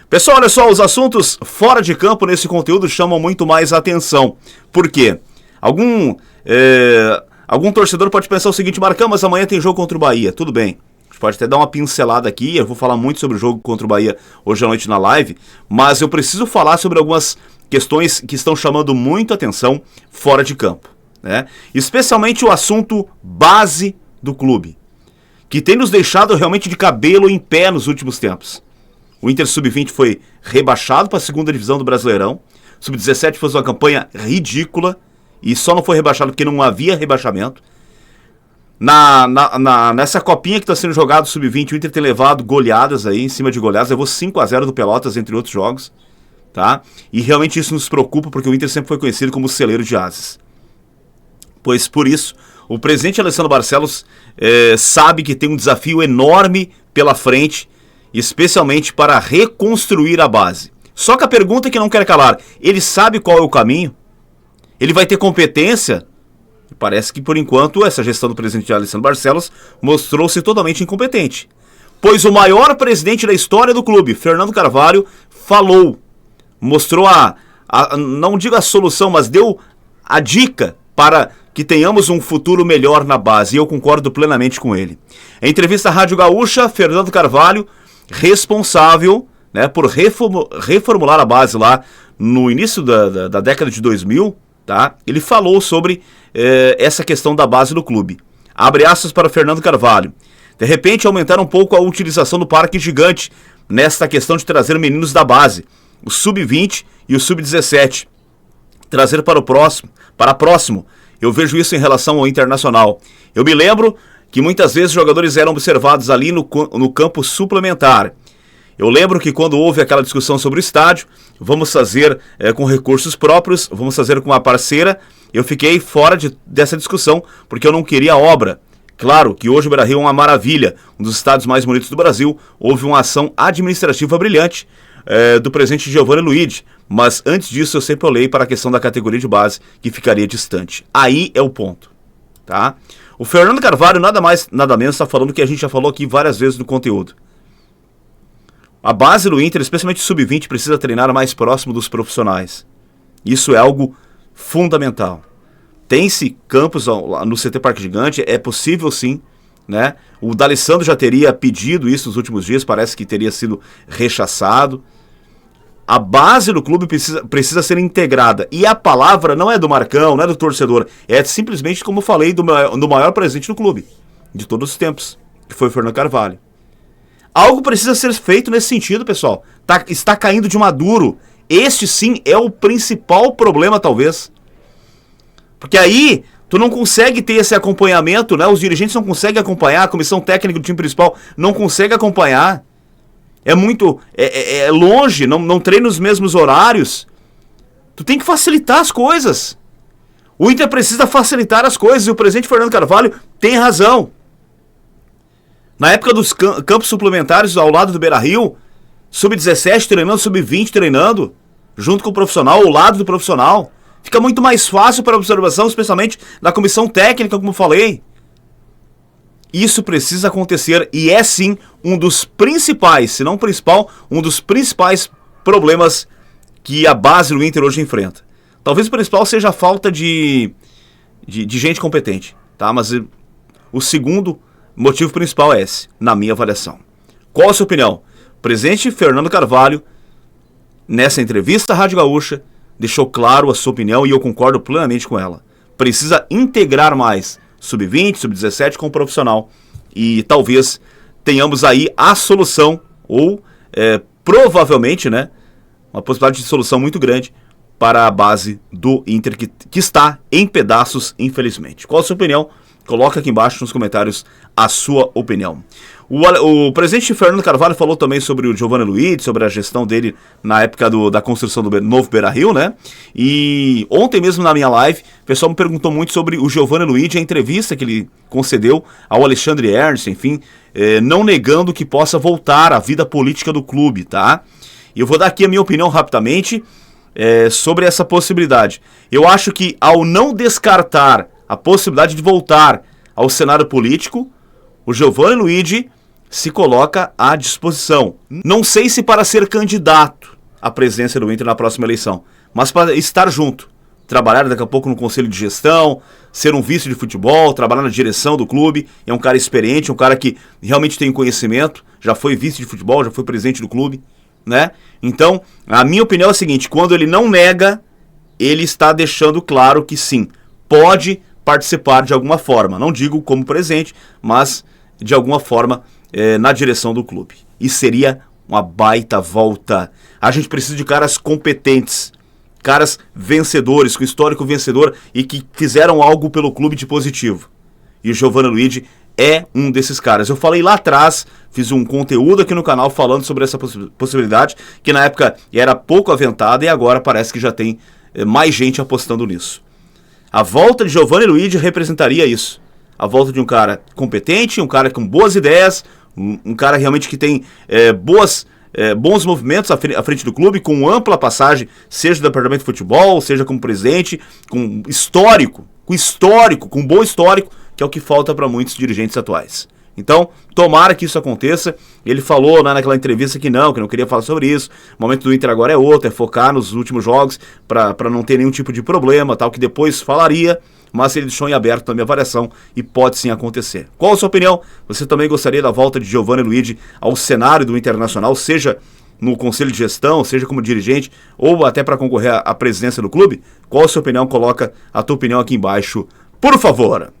Pessoal, olha só, os assuntos fora de campo nesse conteúdo chamam muito mais atenção. Por quê? Algum torcedor pode pensar o seguinte: Marcão, mas amanhã tem jogo contra o Bahia. Tudo bem, a gente pode até dar uma pincelada aqui, eu vou falar muito sobre o jogo contra o Bahia hoje à noite na live, mas eu preciso falar sobre algumas questões que estão chamando muito atenção fora de campo, né? Especialmente o assunto base do clube, que tem nos deixado realmente de cabelo em pé nos últimos tempos. O Inter Sub-20 foi rebaixado para a segunda divisão do Brasileirão. Sub-17 fez uma campanha ridícula e só não foi rebaixado porque não havia rebaixamento. Nessa copinha que está sendo jogado Sub-20, o Inter tem levado goleadas aí, em cima de goleadas. Levou 5-0 do Pelotas, entre outros jogos. Tá? E realmente isso nos preocupa, porque o Inter sempre foi conhecido como celeiro de ases. Pois por isso, o presidente Alessandro Barcelos sabe que tem um desafio enorme pela frente, especialmente para reconstruir a base. Só que a pergunta que não quer calar: ele sabe qual é o caminho? Ele vai ter competência? Parece que por enquanto essa gestão do presidente Alessandro Barcelos mostrou-se totalmente incompetente. Pois o maior presidente da história do clube, Fernando Carvalho, falou, mostrou não digo a solução, mas deu a dica para que tenhamos um futuro melhor na base, e eu concordo plenamente com ele. Em entrevista à Rádio Gaúcha, Fernando Carvalho, responsável, né, por reformular a base lá no início da década de 2000, tá? Ele falou sobre essa questão da base do clube. Abre aspas para Fernando Carvalho. De repente aumentaram um pouco a utilização do parque gigante nesta questão de trazer meninos da base, o Sub-20 e o Sub-17. Trazer para próximo. Eu vejo isso em relação ao Internacional. Eu me lembro que muitas vezes os jogadores eram observados ali no campo suplementar. Eu lembro que quando houve aquela discussão sobre o estádio, vamos fazer com recursos próprios, vamos fazer com uma parceira, eu fiquei fora dessa discussão, porque eu não queria obra. Claro que hoje o Beira-Rio é uma maravilha, um dos estádios mais bonitos do Brasil. Houve uma ação administrativa brilhante do presidente Giovanni Luigi, mas antes disso eu sempre olhei para a questão da categoria de base, que ficaria distante. Aí é o ponto, tá? O Fernando Carvalho nada mais, nada menos está falando o que a gente já falou aqui várias vezes no conteúdo. A base do Inter, especialmente o Sub-20, precisa treinar mais próximo dos profissionais. Isso é algo fundamental. Tem-se campos no CT Parque Gigante, é possível sim, né? O D'Alessandro já teria pedido isso nos últimos dias, parece que teria sido rechaçado. A base do clube precisa ser integrada. E a palavra não é do Marcão, não é do torcedor. É simplesmente, como eu falei, do maior presidente do clube, de todos os tempos, que foi o Fernando Carvalho. Algo precisa ser feito nesse sentido, pessoal. Está caindo de maduro. Este sim é o principal problema, talvez. Porque aí tu não consegue ter esse acompanhamento, né? Os dirigentes não conseguem acompanhar, a comissão técnica do time principal não consegue acompanhar. É muito longe, não treina nos mesmos horários. Tu tem que facilitar as coisas. O Inter precisa facilitar as coisas e o presidente Fernando Carvalho tem razão. Na época dos campos suplementares ao lado do Beira-Rio, Sub-17 treinando, Sub-20 treinando, junto com o profissional, ao lado do profissional. Fica muito mais fácil para a observação, especialmente da comissão técnica, como eu falei. Isso precisa acontecer e é sim um dos principais, se não o principal, um dos principais problemas que a base do Inter hoje enfrenta. Talvez o principal seja a falta de gente competente, tá? Mas o segundo motivo principal é esse, na minha avaliação. Qual a sua opinião? O presidente Fernando Carvalho, nessa entrevista à Rádio Gaúcha, deixou claro a sua opinião e eu concordo plenamente com ela. Precisa integrar mais Sub-20, Sub-17 com o profissional. E talvez tenhamos aí a solução, ou provavelmente, né, uma possibilidade de solução muito grande para a base do Inter, que está em pedaços, infelizmente. Qual a sua opinião? Coloca aqui embaixo nos comentários a sua opinião. O presidente Fernando Carvalho falou também sobre o Giovanni Luigi, sobre a gestão dele na época da construção do novo Beira-Rio, né? E ontem mesmo na minha live, o pessoal me perguntou muito sobre o Giovanni Luigi, a entrevista que ele concedeu ao Alexandre Ernst, enfim, não negando que possa voltar à vida política do clube, tá? E eu vou dar aqui a minha opinião rapidamente sobre essa possibilidade. Eu acho que ao não descartar a possibilidade de voltar ao cenário político, o Giovanni Luigi se coloca à disposição. Não sei se para ser candidato à presidência do Inter na próxima eleição, mas para estar junto. Trabalhar daqui a pouco no conselho de gestão, ser um vice de futebol, trabalhar na direção do clube. É um cara experiente, um cara que realmente tem conhecimento, já foi vice de futebol, já foi presidente do clube, né? Então, a minha opinião é a seguinte: quando ele não nega, ele está deixando claro que sim, pode participar de alguma forma. Não digo como presidente, mas de alguma forma na direção do clube. E seria uma baita volta. A gente precisa de caras competentes, caras vencedores, com histórico vencedor e que fizeram algo pelo clube de positivo. E o Giovanni Luigi é um desses caras. Eu falei lá atrás, fiz um conteúdo aqui no canal falando sobre essa possibilidade, que na época era pouco aventada e agora parece que já tem mais gente apostando nisso. A volta de Giovanni Luigi representaria isso. A volta de um cara competente, um cara com boas ideias, um cara realmente que tem bons movimentos à frente do clube, com ampla passagem, seja do departamento de futebol, seja como presidente, com histórico, com bom histórico, que é o que falta para muitos dirigentes atuais. Então, tomara que isso aconteça. Ele falou naquela entrevista que não queria falar sobre isso. O momento do Inter agora é outro, é focar nos últimos jogos para não ter nenhum tipo de problema, tal, que depois falaria, mas ele deixou em aberto também a avaliação e pode sim acontecer. Qual a sua opinião? Você também gostaria da volta de Giovanni Luigi ao cenário do Internacional, seja no conselho de gestão, seja como dirigente, ou até para concorrer à presidência do clube? Qual a sua opinião? Coloca a tua opinião aqui embaixo, por favor.